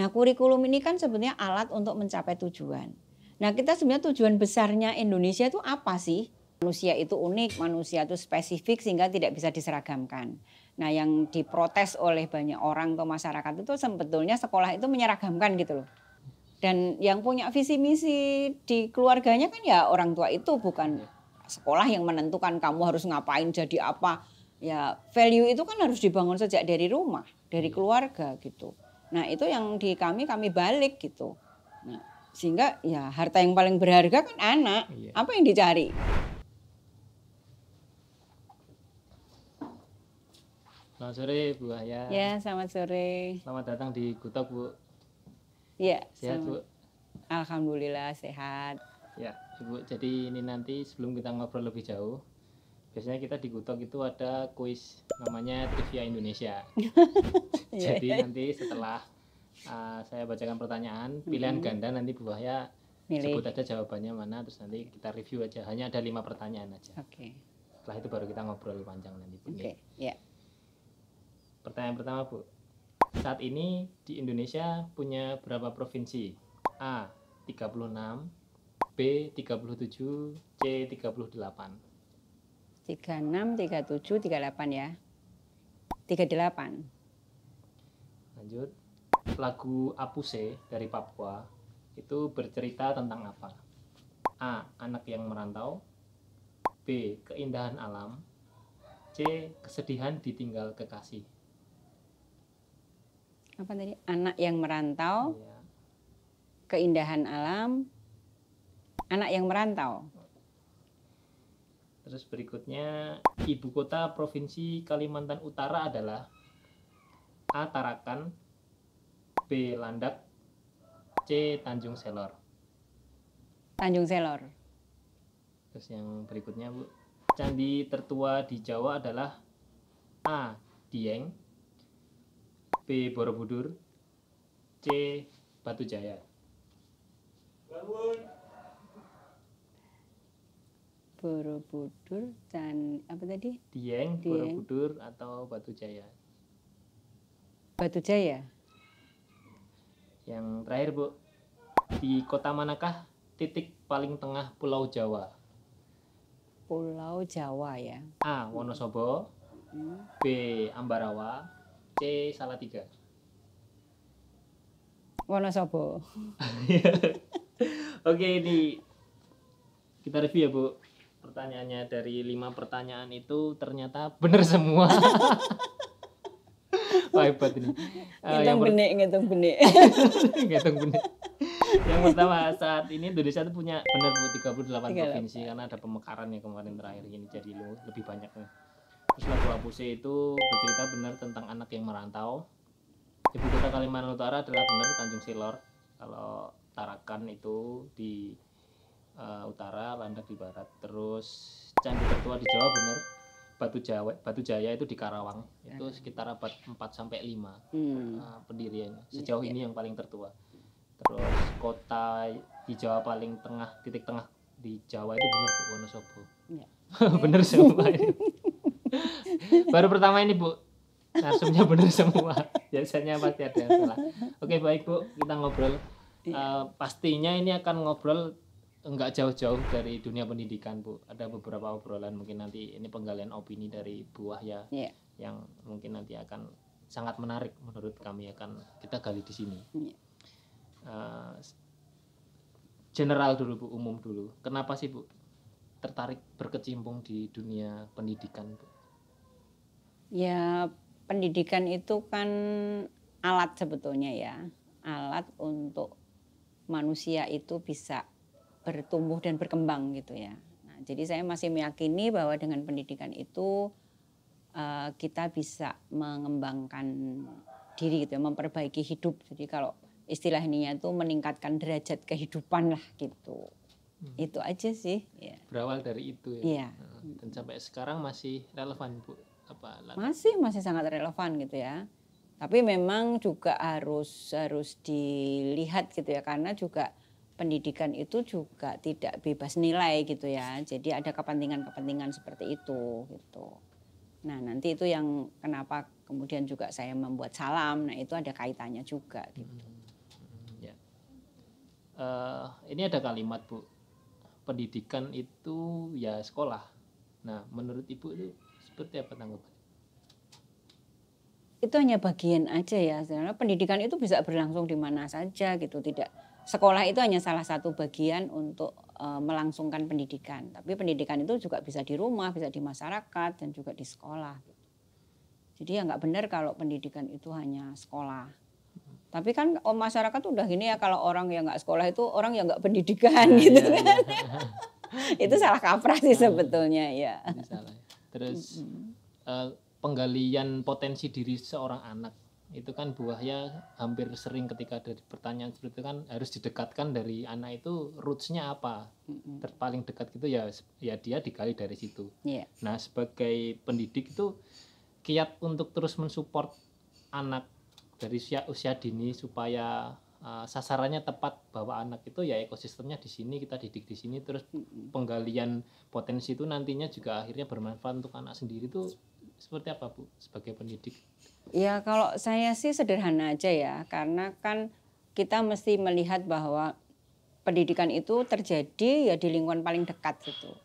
Nah, kurikulum ini kan sebetulnya alat untuk mencapai tujuan. Nah, kita sebenarnya tujuan besarnya Indonesia itu apa sih? Manusia itu unik, manusia itu spesifik sehingga tidak bisa diseragamkan. Nah, yang diprotes oleh banyak orang atau masyarakat itu sebetulnya sekolah itu menyeragamkan gitu loh. Dan yang punya visi misi di keluarganya kan ya orang tua itu, bukan sekolah yang menentukan kamu harus ngapain, jadi apa. Ya, value itu kan harus dibangun sejak dari rumah, dari keluarga gitu. Nah, itu yang di kami balik gitu. Nah, sehingga ya harta yang paling berharga kan anak. Apa yang dicari? Selamat sore Bu Wahya. Ya, selamat sore. Selamat datang di Gutok Bu. Ya, Sehat Bu? Alhamdulillah sehat. Ya Ibu, jadi ini nanti sebelum kita ngobrol lebih jauh, biasanya kita di Gutok itu ada kuis namanya Trivia Indonesia. Jadi nanti setelah saya bacakan pertanyaan, pilihan ganda, nanti Bu Wahya sebut aja jawabannya mana, terus nanti kita review aja. Hanya ada 5 pertanyaan aja. Oke. Setelah itu baru kita ngobrol panjang nanti Bu. Oke, ya. Pertanyaan pertama Bu, saat ini di Indonesia punya berapa provinsi? A. 36, B. 37, C. 38. 36, 37, 38 ya. 38. Lanjut, lagu Apuse dari Papua itu bercerita tentang apa? A. Anak yang merantau, B. Keindahan alam, C. Kesedihan ditinggal kekasih. Apa tadi? Anak yang merantau, Ya. keindahan alam, anak yang merantau. Terus berikutnya, ibu kota provinsi Kalimantan Utara adalah A. Tarakan, B. Landak, C. Tanjung Selor. Tanjung Selor. Terus yang berikutnya Bu, candi tertua di Jawa adalah A. Dieng, B. Borobudur, C. Batu Jaya. Borobudur dan apa tadi? Dieng, Borobudur atau Batu Jaya. Batu Jaya. Yang terakhir Bu, di kota manakah titik paling tengah Pulau Jawa? Pulau Jawa ya. A. Wonosobo, B. Ambarawa, C. Salatiga. Wonosobo. Oke, ini kita review ya Bu. Pertanyaannya dari 5 pertanyaan itu ternyata benar semua. Wah, hebat ini. Ngitung benik. Ngitung benik. Yang pertama, saat ini Indonesia itu punya benar Bu 38 provinsi karena ada pemekaran yang kemarin terakhir ini jadi lebih banyak nih. Terus lagu Apuse itu bercerita benar tentang anak yang merantau. Ibu kota Kalimantan Utara adalah benar Tanjung Selor. Kalau Tarakan itu di utara, Landak di barat. Terus candi tertua di Jawa benar Batu Jaya itu di Karawang. Itu sekitar abad 4 sampai 5 pendiriannya. Sejauh ini yang paling tertua. Terus kota di Jawa paling tengah, titik tengah di Jawa itu benar Bu, Wonosobo. Ya. Benar semua ini. Baru pertama ini Bu, narsumnya benar semua. Biasanya pasti ada yang salah. Oke baik Bu, kita ngobrol. Pastinya ini akan ngobrol enggak jauh-jauh dari dunia pendidikan Bu. Ada beberapa obrolan mungkin nanti ini penggalian opini dari Bu Wahya yang mungkin nanti akan sangat menarik menurut kami, akan kita gali di sini. General dulu Bu, umum dulu. Kenapa sih Bu tertarik berkecimpung di dunia pendidikan Bu? Ya, pendidikan itu kan alat sebetulnya ya. Alat untuk manusia itu bisa bertumbuh dan berkembang gitu ya. Nah, jadi saya masih meyakini bahwa dengan pendidikan itu kita bisa mengembangkan diri gitu ya, memperbaiki hidup. Jadi kalau istilah ininya itu meningkatkan derajat kehidupan lah gitu. Itu aja sih. Ya. Berawal dari itu ya. Dan sampai sekarang masih relevan Bu? Masih sangat relevan gitu ya. Tapi memang juga harus dilihat gitu ya, karena juga pendidikan itu juga tidak bebas nilai gitu ya. Jadi ada kepentingan-kepentingan seperti itu gitu. Nah, nanti itu yang kenapa kemudian juga saya membuat salam. Nah, itu ada kaitannya juga gitu. ini ada kalimat Bu, pendidikan itu ya sekolah. Nah menurut Ibu itu seperti apa tanggapan? Itu hanya bagian aja ya, sebenarnya pendidikan itu bisa berlangsung di mana saja gitu, tidak sekolah itu hanya salah satu bagian untuk melangsungkan pendidikan. Tapi pendidikan itu juga bisa di rumah, bisa di masyarakat dan juga di sekolah. Jadi ya nggak benar kalau pendidikan itu hanya sekolah. Tapi kan masyarakat udah gini ya, kalau orang yang nggak sekolah itu orang yang nggak pendidikan gitu kan. Itu salah kaprah sih sebetulnya ya. Salah. Terus penggalian potensi diri seorang anak itu kan buahnya hampir sering ketika ada pertanyaan seperti itu kan harus didekatkan dari anak itu rootsnya apa, paling dekat gitu ya dia digali dari situ. Yeah. Nah sebagai pendidik itu kiat untuk terus mensupport anak dari usia dini supaya sasarannya tepat, bahwa anak itu ya ekosistemnya di sini, kita didik di sini, terus penggalian potensi itu nantinya juga akhirnya bermanfaat untuk anak sendiri. Itu seperti apa Bu sebagai pendidik? Ya kalau saya sih sederhana aja ya, karena kan kita mesti melihat bahwa pendidikan itu terjadi ya di lingkungan paling dekat gitu.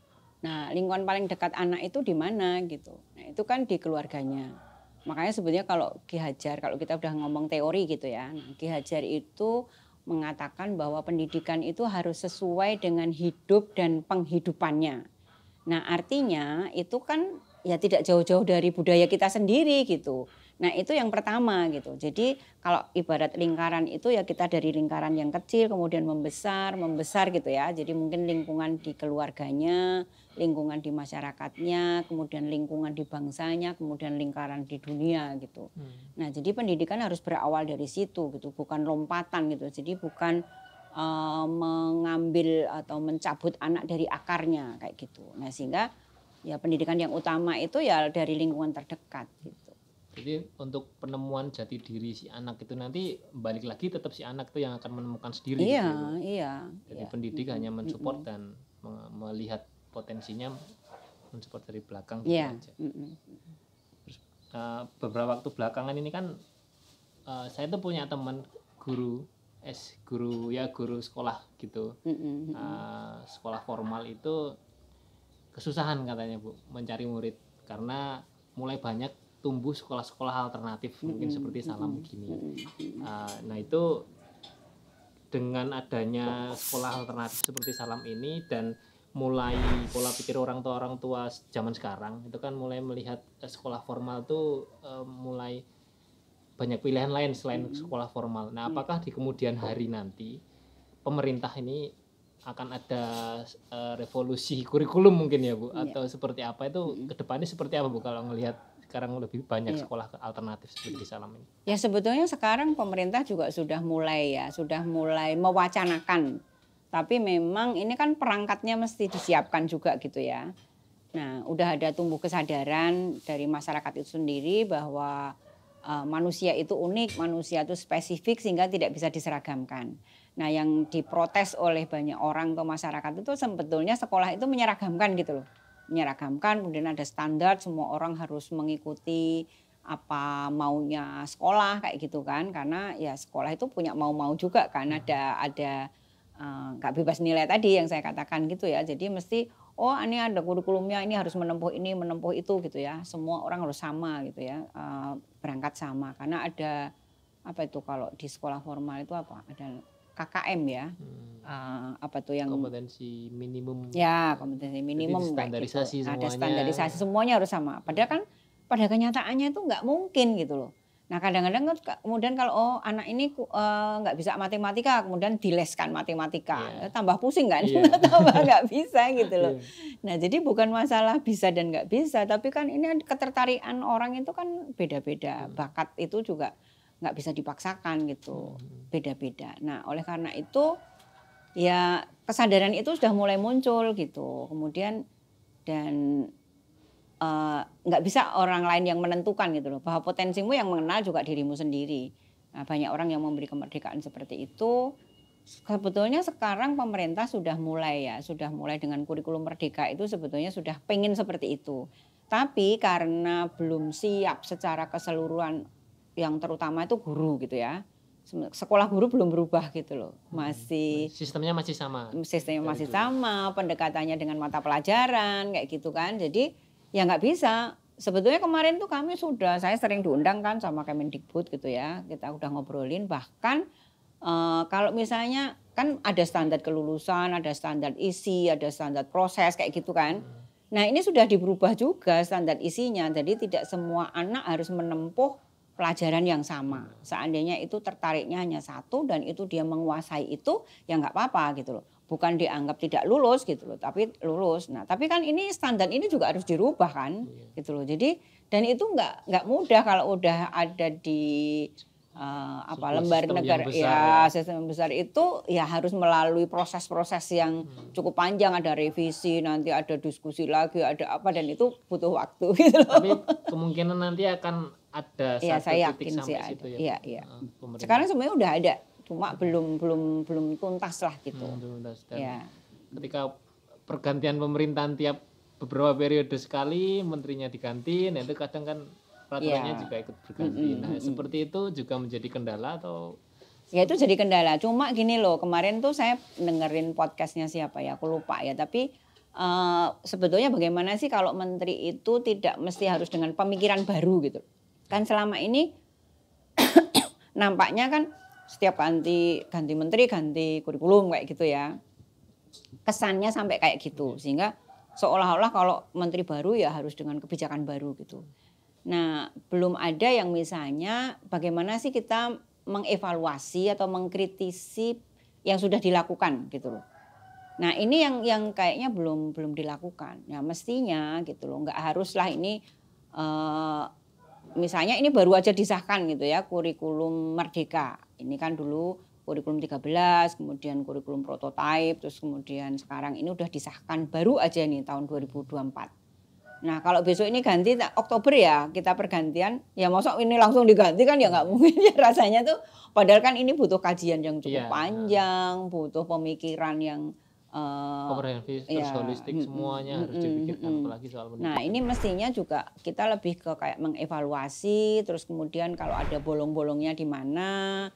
Nah lingkungan paling dekat anak itu di mana gitu, nah itu kan di keluarganya. Makanya sebetulnya kalau Ki Hajar, kalau kita udah ngomong teori gitu ya, nah, Ki Hajar itu mengatakan bahwa pendidikan itu harus sesuai dengan hidup dan penghidupannya. Nah artinya itu kan ya tidak jauh-jauh dari budaya kita sendiri gitu. Nah itu yang pertama gitu. Jadi kalau ibarat lingkaran itu ya kita dari lingkaran yang kecil kemudian membesar gitu ya. Jadi mungkin lingkungan di keluarganya, lingkungan di masyarakatnya, kemudian lingkungan di bangsanya, kemudian lingkaran di dunia gitu. Nah jadi pendidikan harus berawal dari situ gitu, bukan lompatan gitu. Jadi bukan mengambil atau mencabut anak dari akarnya kayak gitu. Nah sehingga ya pendidikan yang utama itu ya dari lingkungan terdekat gitu. Jadi untuk penemuan jati diri si anak itu nanti balik lagi tetap si anak itu yang akan menemukan sendiri. Iya, gitu. Iya. Jadi pendidik hanya mensupport dan melihat potensinya, mensupport dari belakang gitu aja. Terus, beberapa waktu belakangan ini kan saya tuh punya teman guru sekolah gitu. Sekolah formal itu kesusahan katanya Bu mencari murid karena mulai banyak tumbuh sekolah-sekolah alternatif mungkin seperti Salam gini. Nah itu dengan adanya sekolah alternatif seperti Salam ini dan mulai pola pikir orang tua zaman sekarang itu kan mulai melihat sekolah formal tuh mulai banyak pilihan lain selain sekolah formal. Nah apakah di kemudian hari nanti pemerintah ini akan ada revolusi kurikulum mungkin ya Bu, atau seperti apa itu kedepannya seperti apa Bu kalau ngelihat sekarang lebih banyak sekolah alternatif seperti di Salam ini? Ya sebetulnya sekarang pemerintah juga sudah mulai mewacanakan, tapi memang ini kan perangkatnya mesti disiapkan juga gitu ya. Nah udah ada tumbuh kesadaran dari masyarakat itu sendiri bahwa manusia itu unik, manusia itu spesifik sehingga tidak bisa diseragamkan. Nah yang diprotes oleh banyak orang atau masyarakat itu sebetulnya sekolah itu menyeragamkan gitu loh. Menyeragamkan, kemudian ada standar, semua orang harus mengikuti apa maunya sekolah kayak gitu kan. Karena ya sekolah itu punya mau-mau juga kan, ada nggak bebas nilai tadi yang saya katakan gitu ya. Jadi mesti ini ada kurikulumnya, ini harus menempuh ini, menempuh itu gitu ya. Semua orang harus sama gitu ya, berangkat sama. Karena ada apa itu kalau di sekolah formal itu apa? Ada KKM ya, apa tuh yang kompetensi minimum. Ya kompetensi minimum. Jadi standarisasi gitu. semuanya. Ada standarisasi semuanya harus sama. Padahal kan pada kenyataannya itu nggak mungkin gitu loh. Nah kadang-kadang kemudian kalau anak ini nggak bisa matematika, kemudian dileskan matematika, tambah pusing kan, tambah nggak bisa gitu loh. Nah jadi bukan masalah bisa dan nggak bisa, tapi kan ini ketertarikan orang itu kan beda-beda, bakat itu juga nggak bisa dipaksakan gitu, beda-beda. Nah oleh karena itu ya kesadaran itu sudah mulai muncul gitu, kemudian dan nggak bisa orang lain yang menentukan gitu loh, bahwa potensimu yang mengenal juga dirimu sendiri. Nah, banyak orang yang memberi kemerdekaan seperti itu. Sebetulnya sekarang pemerintah sudah mulai dengan kurikulum merdeka itu sebetulnya sudah pengen seperti itu. Tapi karena belum siap secara keseluruhan, yang terutama itu guru gitu ya. sekolah guru belum berubah gitu loh. Masih sistemnya masih sama. Sistemnya masih sama, pendekatannya dengan mata pelajaran kayak gitu kan. Jadi ya nggak bisa. Sebetulnya kemarin tuh saya sering diundang kan sama Kemendikbud gitu ya. Kita udah ngobrolin bahkan kalau misalnya kan ada standar kelulusan, ada standar isi, ada standar proses kayak gitu kan. Nah ini sudah diberubah juga standar isinya. Jadi tidak semua anak harus menempuh pelajaran yang sama. Seandainya itu tertariknya hanya satu dan itu dia menguasai itu, ya nggak apa-apa gitu loh. Bukan dianggap tidak lulus gitu loh, tapi lulus. Nah, tapi kan ini standar ini juga harus dirubah kan, gitu loh. Jadi dan itu nggak mudah kalau udah ada di lembar negara sistem besar itu ya harus melalui proses-proses yang cukup panjang, ada revisi, nanti ada diskusi lagi, ada apa dan itu butuh waktu gitu loh. Tapi kemungkinan nanti akan ada satu saya titik yakin sampai sih situ ada. ya. Sekarang sebenarnya udah ada, cuma belum tuntas lah gitu. Dan ketika pergantian pemerintahan tiap beberapa periode sekali menterinya diganti, nah itu kadang kan peraturannya juga ikut berganti. Nah, seperti itu juga menjadi kendala atau? Ya itu jadi kendala. Cuma gini loh, kemarin tuh saya dengerin podcastnya siapa ya, aku lupa ya. Tapi sebetulnya bagaimana sih kalau menteri itu tidak mesti harus dengan pemikiran baru gitu. Kan selama ini nampaknya kan setiap ganti menteri, ganti kurikulum kayak gitu ya. Kesannya sampai kayak gitu. Sehingga seolah-olah kalau menteri baru ya harus dengan kebijakan baru gitu. Nah, belum ada yang misalnya bagaimana sih kita mengevaluasi atau mengkritisi yang sudah dilakukan gitu loh. Nah, ini yang kayaknya belum dilakukan. Ya mestinya gitu loh, nggak haruslah ini misalnya ini baru aja disahkan gitu ya, kurikulum Merdeka. Ini kan dulu kurikulum 13, kemudian kurikulum prototipe, terus kemudian sekarang ini udah disahkan baru aja nih tahun 2024. Nah kalau besok ini ganti Oktober ya kita pergantian, ya masa ini langsung diganti kan ya nggak mungkin ya rasanya tuh. Padahal kan ini butuh kajian yang cukup panjang, butuh pemikiran yang komprehensif, terus holistik semuanya harus dipikirkan apalagi soal pendidikan. Nah ini mestinya juga kita lebih ke kayak mengevaluasi, terus kemudian kalau ada bolong-bolongnya di mana.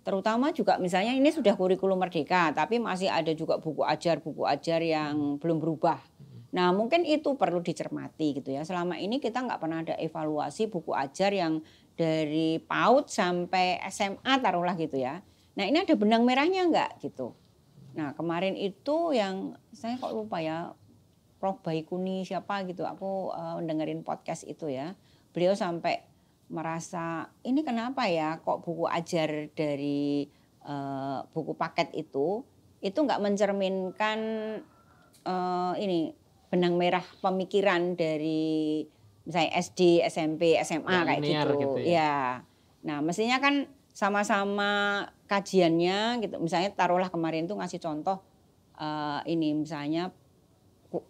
Terutama juga misalnya ini sudah kurikulum Merdeka, tapi masih ada juga buku ajar yang belum berubah. Nah mungkin itu perlu dicermati gitu ya. Selama ini kita nggak pernah ada evaluasi buku ajar yang dari PAUD sampai SMA taruhlah gitu ya. Nah ini ada benang merahnya nggak gitu. Nah kemarin itu yang saya kok lupa ya, Prof. Baikuni siapa gitu. Aku dengerin podcast itu ya. Beliau sampai merasa ini kenapa ya kok buku ajar dari buku paket itu nggak mencerminkan ini benang merah pemikiran dari misalnya SD, SMP, SMA ya, kayak gitu ya. Nah mestinya kan sama-sama kajiannya gitu. Misalnya taruhlah kemarin tuh ngasih contoh ini misalnya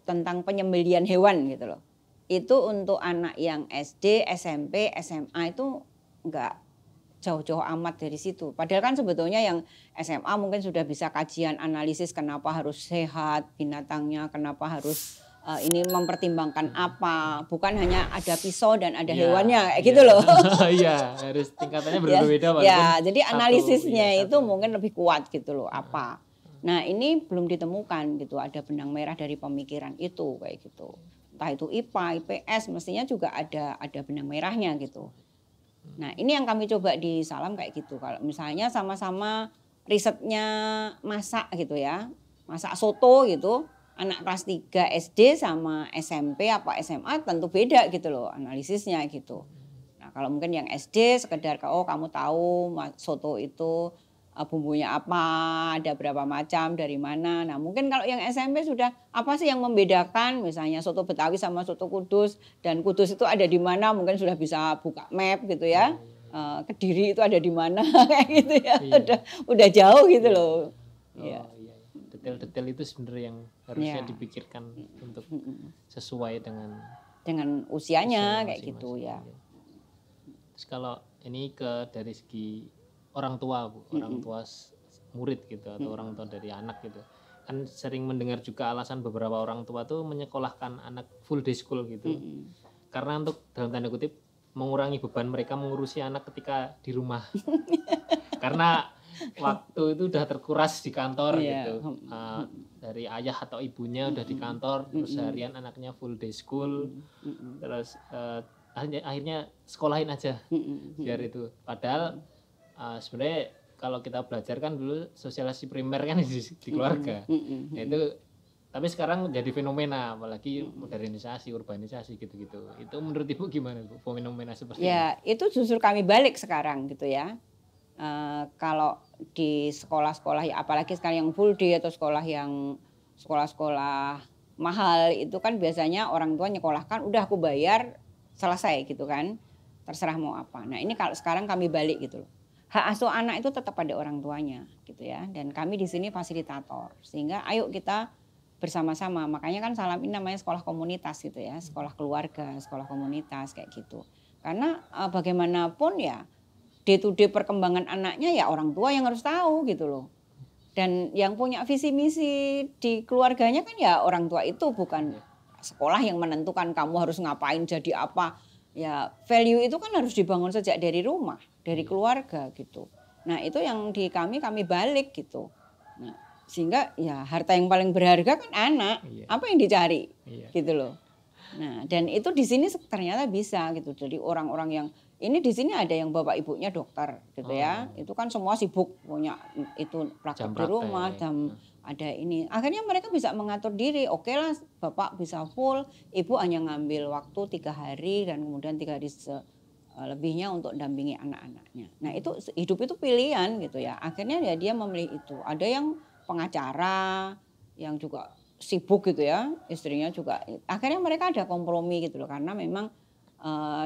tentang penyembelihan hewan gitu loh. Itu untuk anak yang SD, SMP, SMA itu enggak jauh-jauh amat dari situ. Padahal kan sebetulnya yang SMA mungkin sudah bisa kajian analisis kenapa harus sehat binatangnya, kenapa harus ini mempertimbangkan apa. Bukan hanya ada pisau dan ada hewannya kayak gitu loh. Iya, harus tingkatannya berbeda. Ya, jadi analisisnya itu mungkin lebih kuat gitu loh apa. Nah ini belum ditemukan gitu, ada benang merah dari pemikiran itu kayak gitu. Entah itu IPA, IPS mestinya juga ada benang merahnya gitu. Nah ini yang kami coba di Salam kayak gitu. Kalau misalnya sama-sama risetnya masak gitu ya, masak soto gitu, anak kelas 3 SD sama SMP apa SMA tentu beda gitu loh analisisnya gitu. Nah kalau mungkin yang SD sekedar kamu tahu soto itu bumbunya apa, ada berapa macam, dari mana. Nah mungkin kalau yang SMP sudah apa sih yang membedakan misalnya soto Betawi sama soto Kudus. Dan Kudus itu ada di mana mungkin sudah bisa buka map gitu ya. Kediri itu ada di mana kayak gitu ya. Udah jauh gitu loh. Iya. Detail-detail itu sebenarnya yang harusnya dipikirkan untuk sesuai dengan usianya kayak gitu ya. Terus kalau ini dari segi orang tua Bu, orang tua murid gitu atau orang tua dari anak gitu. Kan sering mendengar juga alasan beberapa orang tua tuh menyekolahkan anak full day school gitu. Karena untuk dalam tanda kutip mengurangi beban mereka mengurusi anak ketika di rumah. karena waktu itu udah terkuras di kantor Iya. gitu. Dari ayah atau ibunya udah di kantor, terus harian anaknya full day school, terus akhirnya sekolahin aja biar itu. Padahal sebenarnya kalau kita belajar kan dulu sosialisasi primer kan di keluarga. Nah, itu tapi sekarang jadi fenomena, apalagi modernisasi, urbanisasi gitu-gitu. Itu menurut Ibu gimana Bu, fenomena seperti Ya, itu justru kami balik sekarang gitu ya. Kalau di sekolah-sekolah ya apalagi sekarang yang full day atau sekolah-sekolah mahal itu kan biasanya orang tua nyekolahkan udah aku bayar selesai gitu kan, terserah mau apa. Nah ini kalau sekarang kami balik gitu loh, hak asuh anak itu tetap pada orang tuanya gitu ya, dan kami di sini fasilitator sehingga ayo kita bersama-sama, makanya kan Salam ini namanya sekolah komunitas gitu ya, sekolah keluarga, sekolah komunitas kayak gitu. Karena bagaimanapun ya day to day perkembangan anaknya ya orang tua yang harus tahu gitu loh. Dan yang punya visi misi di keluarganya kan ya orang tua itu, bukan sekolah yang menentukan kamu harus ngapain jadi apa. Ya value itu kan harus dibangun sejak dari rumah, dari keluarga gitu. Nah itu yang di kami balik gitu. Nah, sehingga ya harta yang paling berharga kan anak. Apa yang dicari gitu loh. Nah dan itu di sini ternyata bisa gitu. Jadi orang-orang yang ini di sini ada yang bapak ibunya dokter gitu ya. Itu kan semua sibuk punya itu praktek di rumah, ada ini. Akhirnya mereka bisa mengatur diri. Oke lah bapak bisa full, ibu hanya ngambil waktu 3 hari dan kemudian 3 hari lebihnya untuk dampingi anak-anaknya. Nah itu hidup itu pilihan gitu ya. Akhirnya ya dia memilih itu. Ada yang pengacara yang juga sibuk gitu ya, istrinya juga. Akhirnya mereka ada kompromi gitu loh, karena memang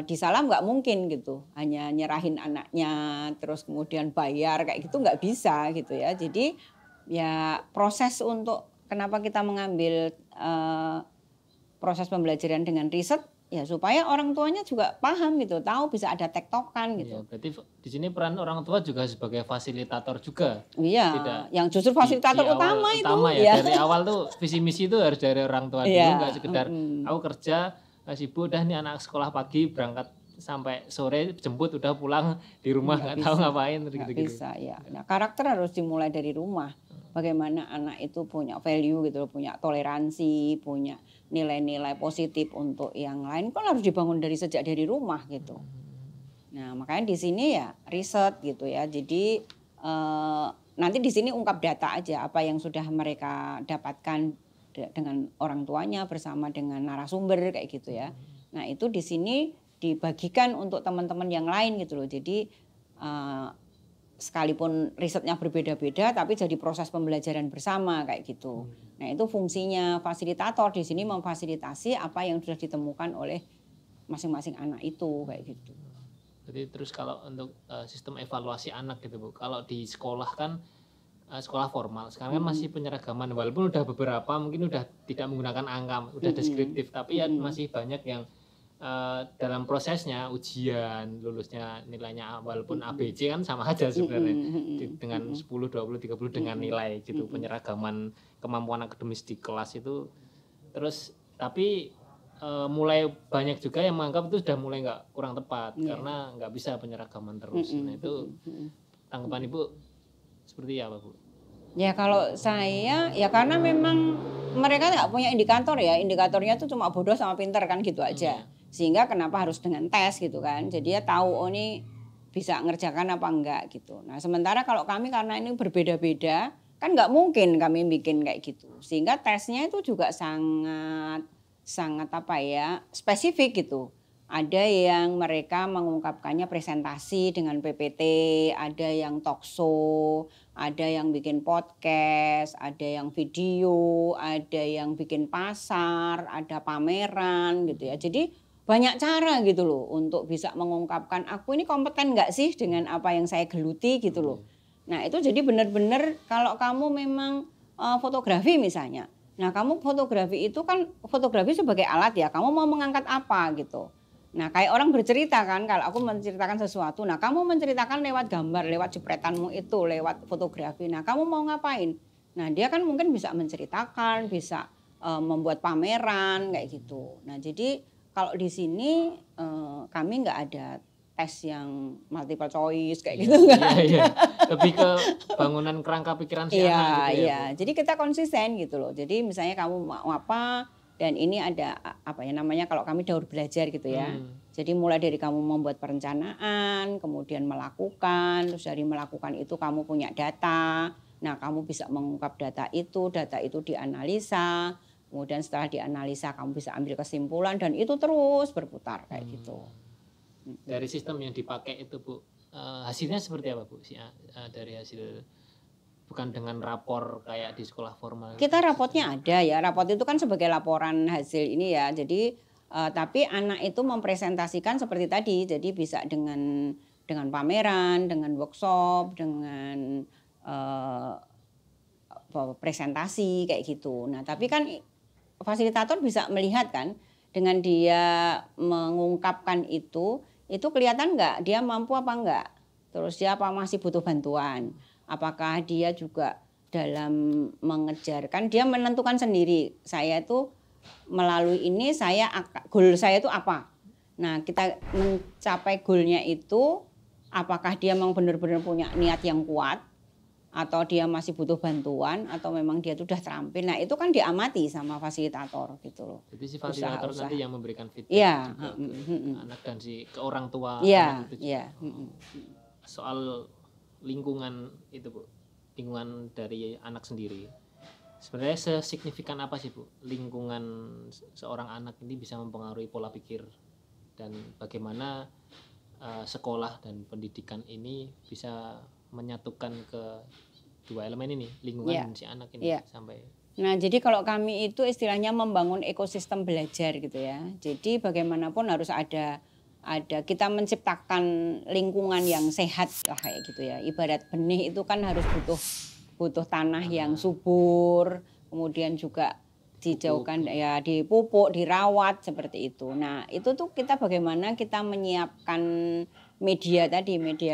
di Salam nggak mungkin gitu, hanya nyerahin anaknya terus kemudian bayar kayak gitu nggak bisa gitu ya. Jadi ya proses untuk kenapa kita mengambil proses pembelajaran dengan riset ya supaya orang tuanya juga paham gitu, tahu bisa ada tektokan gitu. Berarti di sini peran orang tua juga sebagai fasilitator juga. Iya, tidak yang justru fasilitator utama itu. Ya. Dari awal tuh visi misi itu harus dari orang tua dulu, nggak sekedar aku kerja sibuk udah nih anak sekolah pagi berangkat sampai sore jemput udah pulang di rumah nggak tahu ngapain gitu-gitu. Bisa ya. Nah, karakter harus dimulai dari rumah. Bagaimana anak itu punya value gitu, punya toleransi, punya nilai-nilai positif untuk yang lain kan harus dibangun sejak dari rumah gitu. Nah, makanya di sini ya riset gitu ya. Jadi nanti di sini ungkap data aja apa yang sudah mereka dapatkan dengan orang tuanya bersama dengan narasumber kayak gitu ya. Nah itu di sini dibagikan untuk teman-teman yang lain gitu loh. Jadi sekalipun risetnya berbeda-beda tapi jadi proses pembelajaran bersama kayak gitu. Nah itu fungsinya fasilitator di sini, memfasilitasi apa yang sudah ditemukan oleh masing-masing anak itu kayak gitu. Jadi terus kalau untuk sistem evaluasi anak gitu Bu, kalau di sekolah kan sekolah formal sekarang kan masih penyeragaman, walaupun udah beberapa mungkin udah tidak menggunakan angka, udah deskriptif, tapi ya masih banyak yang dalam prosesnya ujian lulusnya nilainya walaupun ABC kan sama aja sebenarnya dengan 10, 20, 30 dengan nilai gitu, penyeragaman kemampuan akademis di kelas itu. Terus tapi mulai banyak juga yang menganggap itu sudah mulai kurang tepat karena nggak bisa penyeragaman terus. Nah itu tanggapan Ibu seperti apa Bu? Ya kalau saya ya karena memang mereka nggak punya indikator ya, indikatornya tuh cuma bodoh sama pinter kan gitu aja. Sehingga kenapa harus dengan tes gitu kan. Jadi ya tahu oh ini bisa ngerjakan apa enggak gitu. Nah sementara kalau kami karena ini berbeda-beda kan nggak mungkin kami bikin kayak gitu. Sehingga tesnya itu juga sangat apa ya, spesifik gitu. Ada yang mereka mengungkapkannya presentasi dengan PPT, ada yang talkshow, ada yang bikin podcast, ada yang video, ada yang bikin pasar, ada pameran gitu ya. Jadi banyak cara gitu loh untuk bisa mengungkapkan aku ini kompeten nggak sih dengan apa yang saya geluti gitu loh. Nah itu jadi benar-benar kalau kamu memang fotografi misalnya. Nah kamu fotografi itu kan fotografi sebagai alat ya, kamu mau mengangkat apa gitu. Nah kayak orang bercerita kan, kalau aku menceritakan sesuatu, nah kamu menceritakan lewat gambar, lewat jepretanmu itu, lewat fotografi. Nah kamu mau ngapain? Nah dia kan mungkin bisa menceritakan, bisa membuat pameran kayak gitu. Nah jadi kalau di sini kami nggak ada tes yang multiple choice kayak gitu kan. Iya. Lebih ke bangunan kerangka pikiran si anak gitu ya. Iya. Jadi kita konsisten gitu loh. Jadi misalnya kamu mau apa dan ini ada apa ya namanya kalau kami daur belajar gitu ya. Jadi mulai dari kamu membuat perencanaan, kemudian melakukan, terus dari melakukan itu kamu punya data. Nah, kamu bisa mengungkap data itu dianalisa. Kemudian setelah dianalisa kamu bisa ambil kesimpulan dan itu terus berputar kayak gitu. Dari sistem yang dipakai itu Bu, hasilnya seperti apa Bu? Dari hasil bukan dengan rapor kayak di sekolah formal. Kita rapotnya ada ya, rapot itu kan sebagai laporan hasil ini ya. Jadi tapi anak itu mempresentasikan seperti tadi, jadi bisa dengan pameran, dengan workshop, dengan presentasi kayak gitu. Nah tapi kan fasilitator bisa melihat kan dengan dia mengungkapkan itu kelihatan nggak dia mampu apa enggak, terus dia apa masih butuh bantuan, apakah dia juga dalam mengejarkan dia menentukan sendiri saya itu melalui ini goal saya itu apa. Nah kita mencapai goalnya itu apakah dia memang benar-benar punya niat yang kuat atau dia masih butuh bantuan atau memang dia sudah terampil. Nah itu kan diamati sama fasilitator gitu loh. Jadi si fasilitator nanti yang memberikan feedback ya, ke anak dan ke orang tua ya, anak itu. Ya. Soal lingkungan itu Bu, lingkungan dari anak sendiri. Sebenarnya sesignifikan apa sih Bu lingkungan seorang anak ini bisa mempengaruhi pola pikir dan bagaimana sekolah dan pendidikan ini bisa menyatukan ke dua elemen ini, lingkungan si anak ini sampai. Nah, jadi kalau kami itu istilahnya membangun ekosistem belajar gitu ya. Jadi bagaimanapun harus ada kita menciptakan lingkungan yang sehat lah kayak gitu ya. Ibarat benih itu kan harus butuh tanah yang subur, kemudian juga dijauhkan ya dipupuk, dirawat seperti itu. Nah, itu tuh kita bagaimana kita menyiapkan media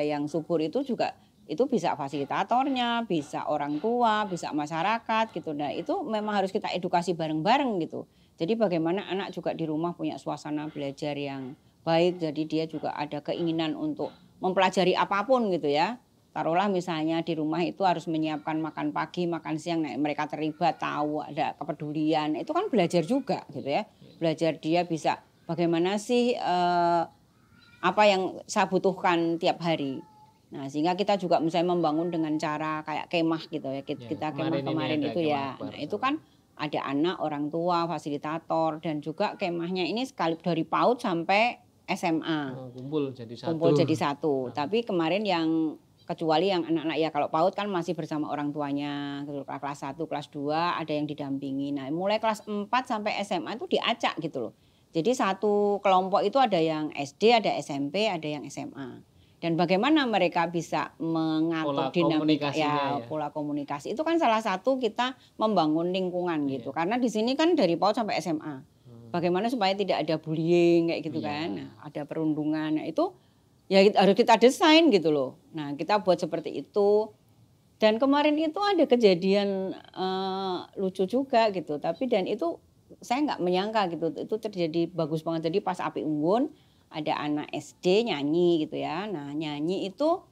yang subur itu juga itu bisa fasilitatornya, bisa orang tua, bisa masyarakat gitu. Nah, itu memang harus kita edukasi bareng-bareng gitu. Jadi bagaimana anak juga di rumah punya suasana belajar yang baik, jadi dia juga ada keinginan untuk mempelajari apapun gitu ya. Taruhlah misalnya di rumah itu harus menyiapkan makan pagi, makan siang, nah, mereka terlibat, tahu ada kepedulian, itu kan belajar juga gitu ya. Belajar dia bisa bagaimana sih apa yang saya butuhkan tiap hari. Nah sehingga kita juga misalnya membangun dengan cara kayak kemah gitu ya. Kita kemah kemarin itu ya. Nah itu kan ada anak, orang tua, fasilitator dan juga kemahnya ini sekali dari PAUD sampai SMA. Kumpul jadi satu. Kumpul jadi satu. Tapi kemarin yang kecuali yang anak-anak ya kalau PAUD kan masih bersama orang tuanya. Kelas 1, kelas 2 ada yang didampingi. Nah mulai kelas 4 sampai SMA itu diacak gitu loh. Jadi satu kelompok itu ada yang SD, ada SMP, ada yang SMA. Dan bagaimana mereka bisa mengatur dinamika pola komunikasi itu kan salah satu kita membangun lingkungan gitu. Karena di sini kan dari PAUD sampai SMA. Bagaimana supaya tidak ada bullying kayak gitu kan. Nah, ada perundungan. Nah, itu ya harus kita desain gitu loh. Nah, kita buat seperti itu. Dan kemarin itu ada kejadian lucu juga gitu. Tapi dan itu saya nggak menyangka gitu. Itu terjadi bagus banget. Jadi pas Api Unggun ada anak SD nyanyi gitu ya. Nah nyanyi itu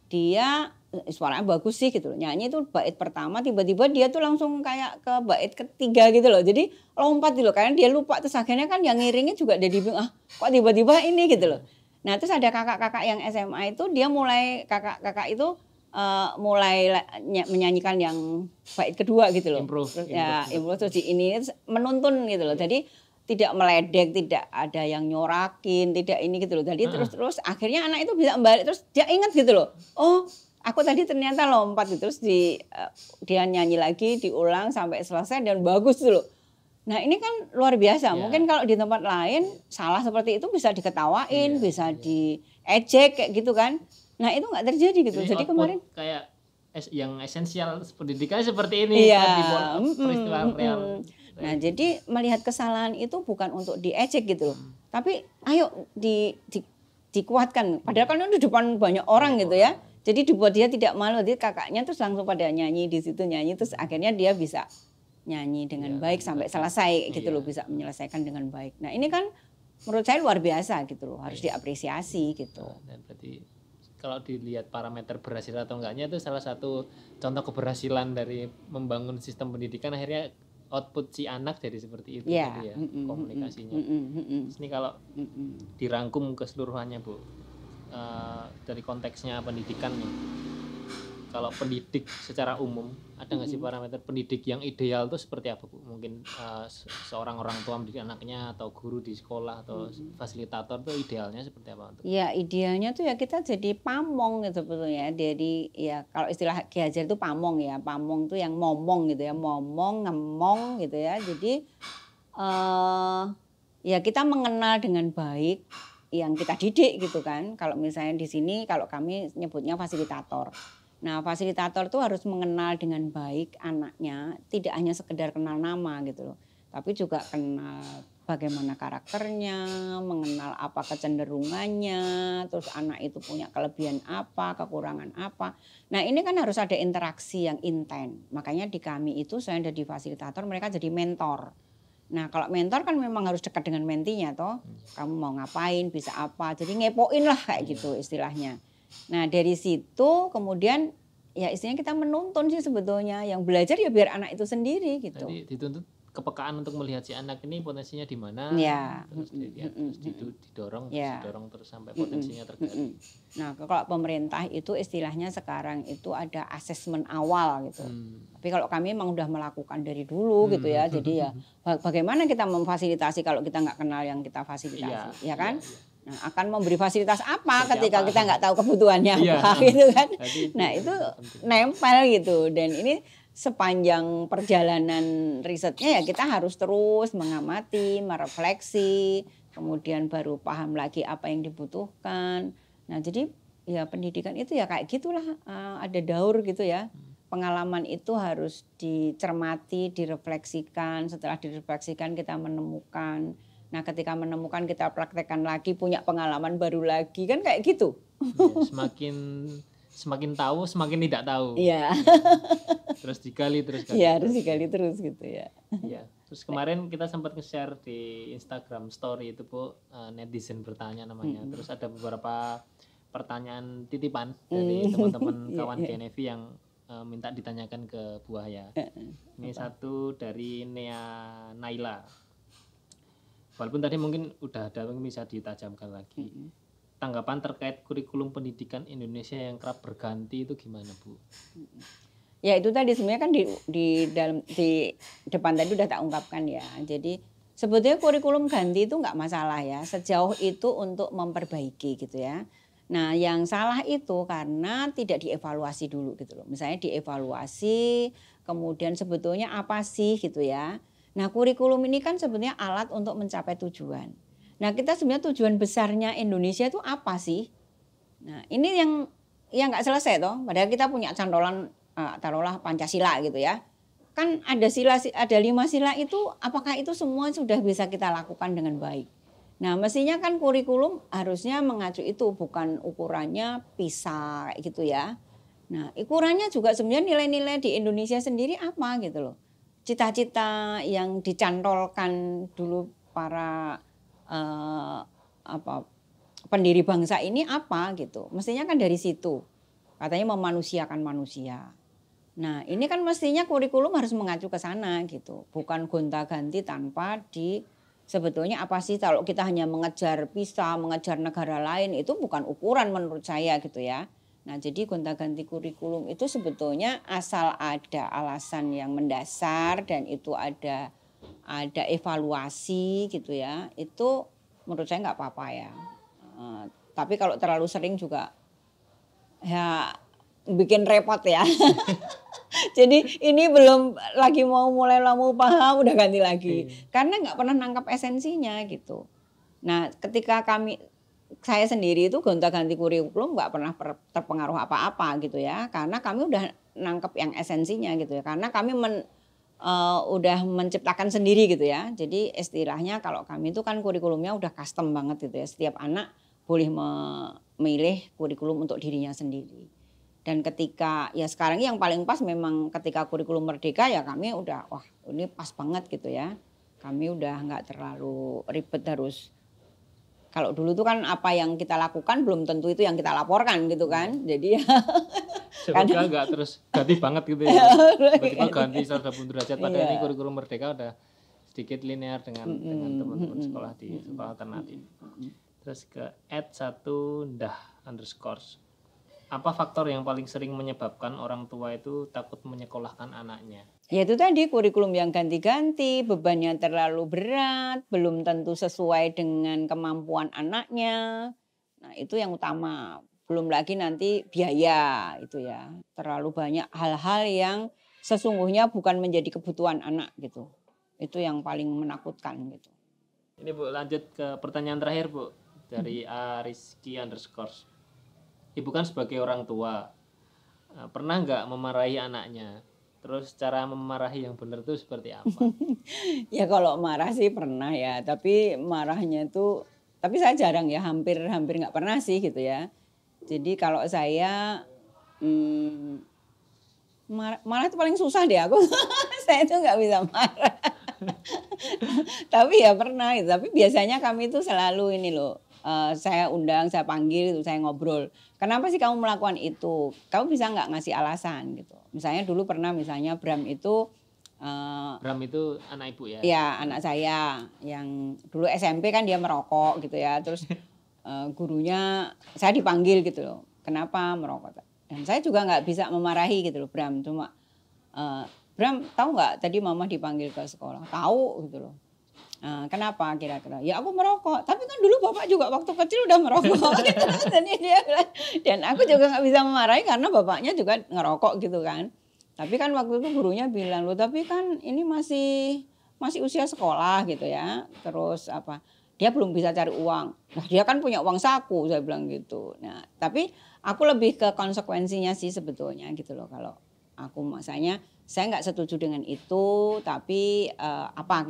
dia suaranya bagus sih gitu loh. Nyanyi itu bait pertama tiba-tiba dia tuh langsung kayak ke bait ketiga gitu loh. Jadi lompat gitu loh karena dia lupa. Terus akhirnya kan yang ngiringnya juga dia bingung kok tiba-tiba ini gitu loh. Nah terus ada kakak-kakak yang SMA itu dia mulai kakak-kakak itu mulai menyanyikan yang bait kedua gitu loh. Improve terus ini menuntun gitu loh. Jadi tidak meledek, tidak ada yang nyorakin, tidak ini gitu loh. Jadi terus akhirnya anak itu bisa balik terus dia ingat gitu loh. Oh, aku tadi ternyata lompat gitu. Terus dia nyanyi lagi, diulang sampai selesai dan bagus tuh loh. Nah, ini kan luar biasa. Mungkin kalau di tempat lain salah seperti itu bisa diketawain, bisa diejek kayak gitu kan. Nah, itu enggak terjadi gitu. Jadi kemarin kayak yang esensial pendidikan seperti ini di peristiwa real. Nah, jadi melihat kesalahan itu bukan untuk diejek gitu loh. Tapi ayo dikuatkan. Padahal kan di depan banyak orang gitu ya. Jadi dibuat dia tidak malu. Jadi kakaknya terus langsung pada nyanyi di situ nyanyi terus akhirnya dia bisa nyanyi dengan baik sampai selesai gitu loh, bisa menyelesaikan dengan baik. Nah, ini kan menurut saya luar biasa gitu loh, harus diapresiasi gitu. Dan berarti kalau dilihat parameter berhasil atau enggaknya itu salah satu contoh keberhasilan dari membangun sistem pendidikan, akhirnya output si anak jadi seperti itu tadi ya, komunikasinya. Ini kalau dirangkum keseluruhannya Bu, dari konteksnya pendidikan nih, kalau pendidik secara umum ada nggak sih parameter pendidik yang ideal tuh seperti apa Bu? Mungkin seorang orang tua mendidik anaknya atau guru di sekolah atau fasilitator tuh idealnya seperti apa? Ya idealnya tuh ya kita jadi pamong gitu sebetulnya. Jadi ya kalau istilah Ki Hajar itu pamong ya, pamong tuh yang momong gitu ya, momong, ngemong gitu ya. Jadi ya kita mengenal dengan baik yang kita didik gitu kan. Kalau misalnya di sini kalau kami nyebutnya fasilitator. Nah, fasilitator tuh harus mengenal dengan baik anaknya, tidak hanya sekedar kenal nama gitu loh, tapi juga kenal bagaimana karakternya, mengenal apa kecenderungannya, terus anak itu punya kelebihan apa, kekurangan apa. Nah, ini kan harus ada interaksi yang intens. Makanya di kami itu saya ada di fasilitator, mereka jadi mentor. Nah, kalau mentor kan memang harus dekat dengan mentinya toh. Kamu mau ngapain, bisa apa. Jadi ngepoin lah kayak gitu istilahnya. Nah dari situ kemudian ya istilahnya kita menuntun sih sebetulnya, yang belajar ya biar anak itu sendiri gitu. Jadi dituntut kepekaan untuk melihat si anak ini potensinya di mana, ya. Terus didorong, didorong terus sampai potensinya tergali. Nah kalau pemerintah itu istilahnya sekarang itu ada asesmen awal gitu. Tapi kalau kami memang udah melakukan dari dulu gitu ya, jadi ya bagaimana kita memfasilitasi kalau kita nggak kenal yang kita fasilitasi, ya kan? Nah, akan memberi fasilitas apa ketika kita nggak tahu kebutuhannya apa gitu kan. Nah itu nempel gitu, dan ini sepanjang perjalanan risetnya ya kita harus terus mengamati, merefleksi, kemudian baru paham lagi apa yang dibutuhkan. Nah jadi ya pendidikan itu ya kayak gitulah, ada daur gitu ya. Pengalaman itu harus dicermati, direfleksikan, setelah direfleksikan kita menemukan. Nah ketika menemukan kita praktekkan lagi, punya pengalaman baru lagi, kan kayak gitu. Ya, semakin tahu semakin tidak tahu. Iya. Terus digali terus. Iya harus digali terus gitu ya. Iya. Terus kemarin kita sempat nge-share di Instagram Story itu Bu, netizen bertanya namanya. Terus ada beberapa pertanyaan titipan dari teman-teman kawan GNFI yang minta ditanyakan ke Bu Haya. Ini satu dari Nea Naila. Walaupun tadi mungkin udah ada, mungkin bisa ditajamkan lagi. Tanggapan terkait kurikulum pendidikan Indonesia yang kerap berganti itu gimana Bu? Ya itu tadi sebenarnya kan di depan tadi udah tak ungkapkan ya. Jadi sebetulnya kurikulum ganti itu nggak masalah ya, sejauh itu untuk memperbaiki gitu ya. Nah yang salah itu karena tidak dievaluasi dulu gitu loh. Misalnya dievaluasi, kemudian sebetulnya apa sih gitu ya. Nah kurikulum ini kan sebetulnya alat untuk mencapai tujuan. Nah kita sebenarnya tujuan besarnya Indonesia itu apa sih? Nah ini yang nggak selesai toh. Padahal kita punya cantolan taruhlah Pancasila gitu ya. Kan ada 5 sila itu, apakah itu semua sudah bisa kita lakukan dengan baik? Nah mestinya kan kurikulum harusnya mengacu itu, bukan ukurannya PISA gitu ya. Nah ukurannya juga sebenarnya nilai-nilai di Indonesia sendiri apa gitu loh. Cita-cita yang dicantolkan dulu para pendiri bangsa ini apa gitu. Mestinya kan dari situ. Katanya memanusiakan manusia. Nah, ini kan mestinya kurikulum harus mengacu ke sana gitu. Bukan gonta-ganti tanpa sebetulnya apa sih kalau kita hanya mengejar PISA, mengejar negara lain, itu bukan ukuran menurut saya gitu ya. Nah jadi gonta-ganti kurikulum itu sebetulnya asal ada alasan yang mendasar dan itu ada evaluasi gitu ya, itu menurut saya nggak apa-apa ya. Tapi kalau terlalu sering juga ya bikin repot ya. Jadi ini belum lagi mulai paham udah ganti lagi. Karena nggak pernah nangkap esensinya gitu. Nah ketika saya sendiri itu gonta-ganti kurikulum nggak pernah terpengaruh apa-apa gitu ya, karena kami udah nangkep yang esensinya gitu ya, karena kami udah menciptakan sendiri gitu ya. Jadi istilahnya kalau kami itu kan kurikulumnya udah custom banget gitu ya, setiap anak boleh memilih kurikulum untuk dirinya sendiri. Dan ketika ya sekarang yang paling pas memang ketika kurikulum merdeka ya kami udah wah ini pas banget gitu ya, kami udah nggak terlalu ribet harus Kalau dulu tuh kan apa yang kita lakukan belum tentu itu yang kita laporkan gitu kan. Jadi ya Semoga nggak terus ganti banget gitu ya. Tiba-tiba ganti 180 derajat padahal ini kurikulum Merdeka udah sedikit linear dengan teman-teman sekolah di sekolah alternatif. Terus ke @1ndah_. Apa faktor yang paling sering menyebabkan orang tua itu takut menyekolahkan anaknya? Ya itu tadi kurikulum yang ganti-ganti, bebannya terlalu berat, belum tentu sesuai dengan kemampuan anaknya. Nah itu yang utama. Belum lagi nanti biaya itu ya. Terlalu banyak hal-hal yang sesungguhnya bukan menjadi kebutuhan anak gitu. Itu yang paling menakutkan gitu. Ini Bu, lanjut ke pertanyaan terakhir Bu. Dari @rizky_. Ibu kan sebagai orang tua, pernah nggak memarahi anaknya? Terus cara memarahi yang benar itu seperti apa? Ya kalau marah sih pernah ya, tapi marahnya itu, tapi saya jarang ya, hampir nggak pernah sih gitu ya. Jadi kalau saya marah itu paling susah deh aku. Saya itu nggak bisa marah. Tapi ya pernah, tapi biasanya kami itu selalu ini loh. Saya undang, saya panggil, saya ngobrol. Kenapa sih kamu melakukan itu? Kamu bisa nggak ngasih alasan gitu? Misalnya dulu pernah misalnya Bram itu Bram itu anak ibu ya? Ya anak saya yang dulu SMP kan dia merokok gitu ya. Terus gurunya saya dipanggil gitu loh. Kenapa merokok? Dan saya juga nggak bisa memarahi gitu loh Bram. Cuma Bram tahu nggak tadi mama dipanggil ke sekolah? Tahu gitu loh. Kenapa kira-kira? Ya aku merokok. Tapi kan dulu bapak juga waktu kecil udah merokok. Gitu. Dan aku juga nggak bisa memarahi karena bapaknya juga ngerokok gitu kan. Tapi kan waktu itu gurunya bilang loh, tapi kan ini masih usia sekolah gitu ya. Terus apa? Dia belum bisa cari uang. Nah dia kan punya uang saku, saya bilang gitu. Nah tapi aku lebih ke konsekuensinya sih sebetulnya gitu loh. Kalau aku masanya saya nggak setuju dengan itu, tapi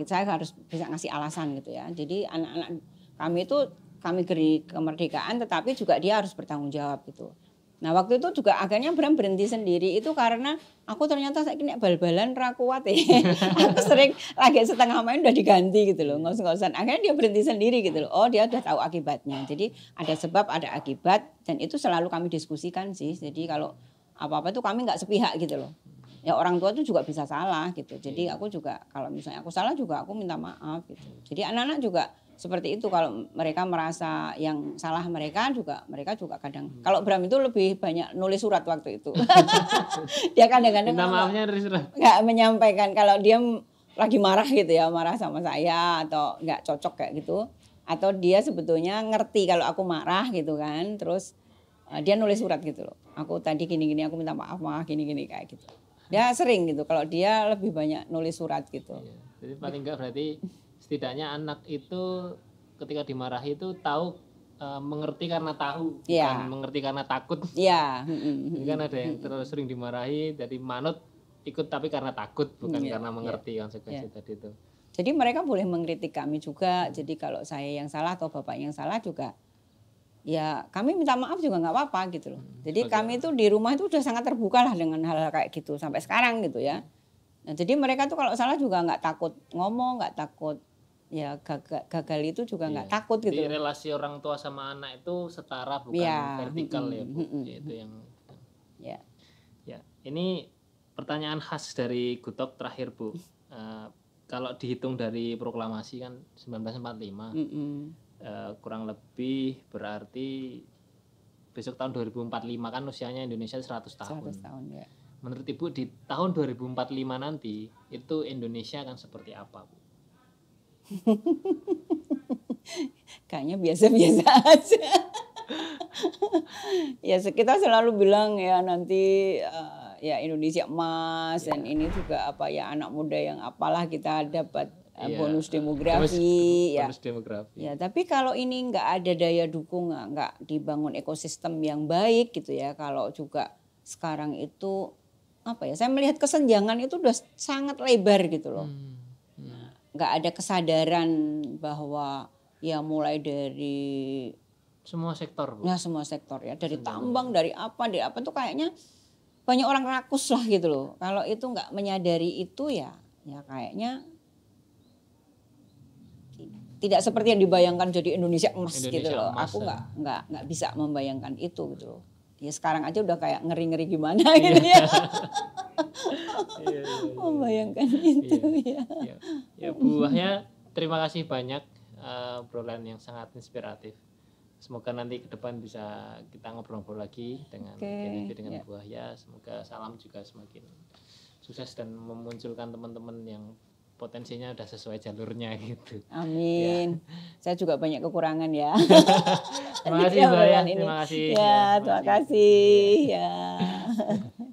saya harus bisa ngasih alasan gitu ya. Jadi anak-anak kami itu kami beri kemerdekaan, tetapi juga dia harus bertanggung jawab gitu. Nah waktu itu juga akhirnya Bram berhenti sendiri itu karena aku ternyata saya kena bal-balan ra kuat ya. Aku sering lagi setengah main udah diganti gitu loh, ngos-ngosan. Akhirnya dia berhenti sendiri gitu loh. Oh dia udah tahu akibatnya. Jadi ada sebab, ada akibat dan itu selalu kami diskusikan sih. Jadi kalau apa-apa itu kami nggak sepihak gitu loh. Ya orang tua itu juga bisa salah gitu. Jadi aku juga kalau misalnya aku salah juga aku minta maaf gitu. Jadi anak-anak juga seperti itu kalau mereka merasa yang salah mereka juga kadang. Kalau Bram itu lebih banyak nulis surat waktu itu. Dia kadang-kadang minta maafnya dari surat. Nggak menyampaikan kalau dia lagi marah gitu ya, marah sama saya atau nggak cocok kayak gitu. Atau dia sebetulnya ngerti kalau aku marah gitu kan. Terus dia nulis surat gitu loh. Aku tadi gini-gini aku minta maaf gini-gini kayak gitu. Dia sering gitu kalau dia lebih banyak nulis surat gitu. Iya. Jadi paling enggak berarti setidaknya anak itu ketika dimarahi itu tahu mengerti karena tahu, bukan mengerti karena takut. Iya. Jadi kan ada yang terlalu sering dimarahi jadi manut ikut tapi karena takut bukan karena mengerti konsekuensi tadi itu. Jadi mereka boleh mengkritik kami juga. Jadi kalau saya yang salah atau bapak yang salah juga ya kami minta maaf juga nggak apa-apa gitu loh. Jadi kami itu di rumah itu udah sangat terbuka lah dengan hal-hal kayak gitu sampai sekarang gitu ya. Nah, jadi mereka tuh kalau salah juga nggak takut ngomong, nggak takut ya gagal itu juga nggak takut gitu. Jadi relasi orang tua sama anak itu setara bukan vertikal ya Bu. Itu yang ya. Ini pertanyaan khas dari Gutok terakhir Bu. Kalau dihitung dari proklamasi kan 1945. Kurang lebih berarti besok tahun 2045 kan usianya Indonesia 100 tahun. 100 tahun ya. Menurut Ibu di tahun 2045 nanti itu Indonesia akan seperti apa, Bu? Kayaknya biasa-biasa aja. Ya kita selalu bilang ya nanti ya Indonesia emas dan ini juga apa ya anak muda yang apalah kita dapat bonus demografi bonus demografi. Ya tapi kalau ini nggak ada daya dukung nggak dibangun ekosistem yang baik gitu ya kalau juga sekarang itu apa ya saya melihat kesenjangan itu udah sangat lebar gitu loh. Nggak ada kesadaran bahwa ya mulai dari semua sektor Bu. Ya semua sektor ya dari tambang dari apa tuh kayaknya banyak orang rakus lah gitu loh. Kalau itu nggak menyadari itu ya kayaknya tidak seperti yang dibayangkan jadi Indonesia emas gitu Indonesia loh. emas, Aku ya. nggak bisa membayangkan itu gitu loh. Ya sekarang aja udah kayak ngeri-ngeri gimana gitu ya. Iya. Membayangkan itu ya. Ya Bu Wahya, terima kasih banyak obrolan yang sangat inspiratif. Semoga nanti ke depan bisa kita ngobrol-ngobrol lagi dengan dengan Bu Wahya. Semoga salam juga semakin sukses dan memunculkan teman-teman yang potensinya udah sesuai jalurnya gitu. Amin. Saya juga banyak kekurangan ya. Terima kasih Bu Wahya. Terima kasih. Ya, terima kasih. Ya.